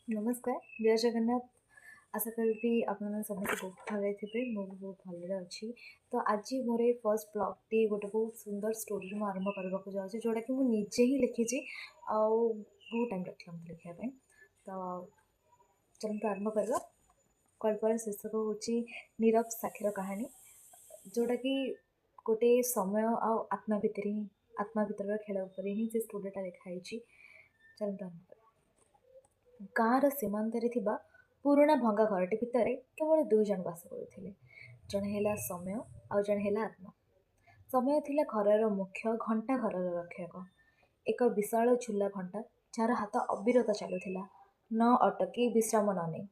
नमस्कार जय जगन्नाथ। आशा करी आपने समस्त बहुत भले थे मुझे बहुत भल अच्छी। तो आज मोर फर्स्ट ब्लॉग टी गोटे बहुत सुंदर स्टोरी में आरंभ करने को जाऊँगी जोटा कि मुझे ही लिखी बहुत टाइम रखी मत लिखापी। तो चलते आरंभ करवा। कल्पना शीर्षक हूँ नीरव साक्षीर कहानी जोटा कि गोटे समय आत्मा भितर ही आत्मा भितर खेल उपर ही से स्टोरीटा लिखाई। चलते आरंभ कर। गाँवर सीमांतरे थिबा पुराणा भंगा घरटी भितर केवल दुई जन बास करुथिले। जणे हैला समय और जणे हैला आत्मा। समय थिला घरर मुख्य घंटा घरर रक्षक। एक विशाल झुला घंटा जार हाथ अविरत चलुथिला न अटकी विश्राम न नहीं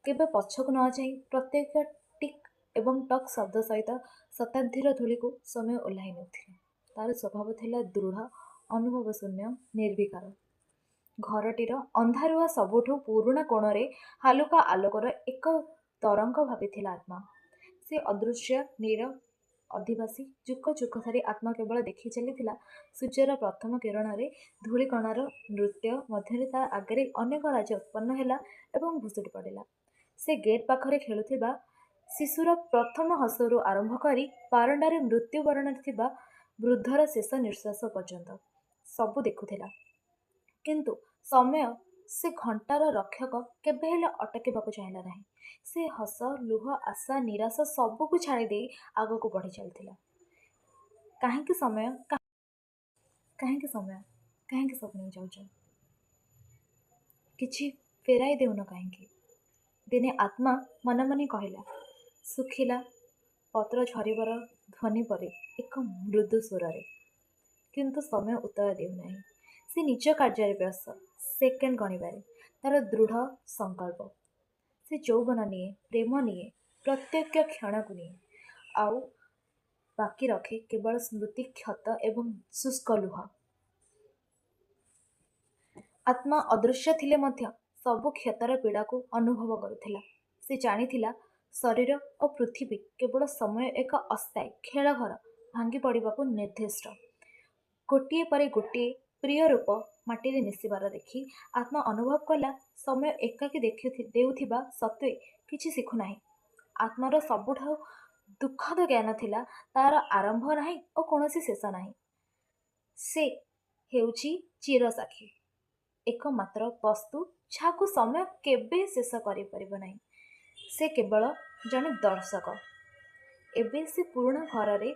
केबे पछक न जाई प्रत्येक टिक एवं टक शब्द सहित शताब्दीर धूली को समय ओह्लाई नथिला। तार स्वभाव थिला दृढ़ अनुभव शून्य निर्विकार। घरटीर अंधारुआ सबुठु पुरुणा कोणरे हालुका आलोकर एक तरंग भाविथिला आत्मा। से अदृश्य नीरव अधिवासी जुक जुक धरी आत्मा केवल देखि चलीथिला सूर्यर प्रथम किरण रे धूलिकणार नृत्य मध्य ता आगे अनेक राज्य उत्पन्न हैला एवं भुसुड़ी पड़िला। से गेट पाखरे खेलुथिबा शिशुर प्रथम हसरू आरंभ करी बारंडारे मृत्युवरण थिबा वृद्धर शेष निश्वास पर्यंत सबु देखुथिला। किंतु समय से घंटार रक्षक केबे हेले अटकेबाकू चाहिला नहीं। से हस लुह आशा निराशा सबको छाड़ी आग को बढ़ी चलता। कहीं समय कहीं समय कहीं सब नहीं जाऊच किछि फेराई देउन कहीं। दिने आत्मा मन मनी कहला सुखिला पत्र झरबर ध्वनि परे एक मृदु स्वर रे। किंतु समय उत्तर देउना। से निज कार्य व्यस्त सेकेंड गणिबारे तार दृढ़ संकल्प। से यौवन निए प्रेम निए प्रत्येक क्षण को निए आउ बाकी रखे केवल स्मृति क्षत एवं शुष्क लुह। आत्मा अदृश्य थिले मध्य सबु क्षतर पीड़ा को अनुभव करुथिला। से जानिथिला शरीर और पृथ्वी केवल समय एक अस्थायी खेल घर भांगी पड़ाक निर्दिष्ट। गोटे पर गोटे प्रिय रूप माटी रे मिसिबार देखी आत्मा अनुभव कला समय एकाकी देउथिबा सत्वे किछि शिखु नाही। आत्मार सबुठा दुखद ज्ञान थिला तार आरंभ नाही और कौनसी शेष नाही। से हेउछि चिरसाक्षी एकमात्र वस्तु जहां समय केबे शेष करि परिबो नाही। से केवल जने दर्शक। एबे से पुराणा घर रे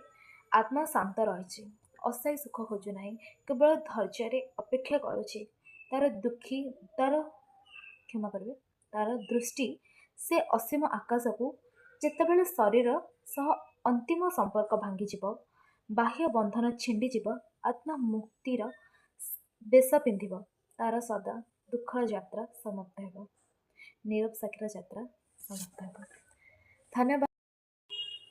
आत्मा शांत रही अस्थायी सुख खोजु ना केवल धैर्य अपेक्षा करुछि तार दुखी तार क्षमा करेंगे तार दृष्टि से असीम आकाश को जितेबाला शरीर सह अंतिम संपर्क भांगीज बाह्य बंधन छिंडीज आत्मा मुक्तिर बेश पिंध तार सदा दुखर यात्रा समाप्त हो। नीरव साक्षीर यात्रा समाप्त हो। धन्यवाद।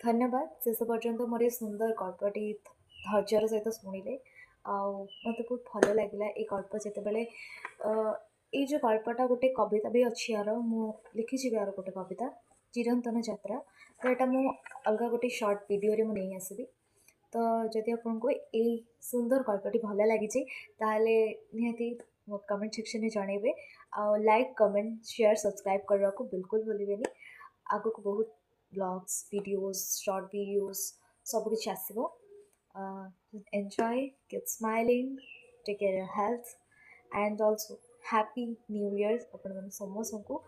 धन्यवाद शेष पर्यंत मोर सुंदर गल्पटी धैर्यर सहित शुणिले मत बहुत भल लगे ये गल्प जितेबाला ये जो गल्पटा गोटे कविता भी अच्छी यार लिखी यार गोटे कविता चिरंतन यात्रा। तो यहाँ मुझे अलग गोटे सर्ट वीडियो नहीं आसबि। तो जदि आपको ये सुंदर गल्पटी भल लगी ताले निहाती कमेंट सेक्शन में जनइबे लाइक कमेंट शेयर सब्सक्राइब करने को बिल्कुल भूलें। आग को बहुत ब्लॉग्स वीडियोस शॉर्ट वीडियोस सब कुछ आसो। Enjoy keep smiling take care your health and also happy new year अपन समस्त को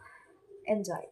एंजॉय।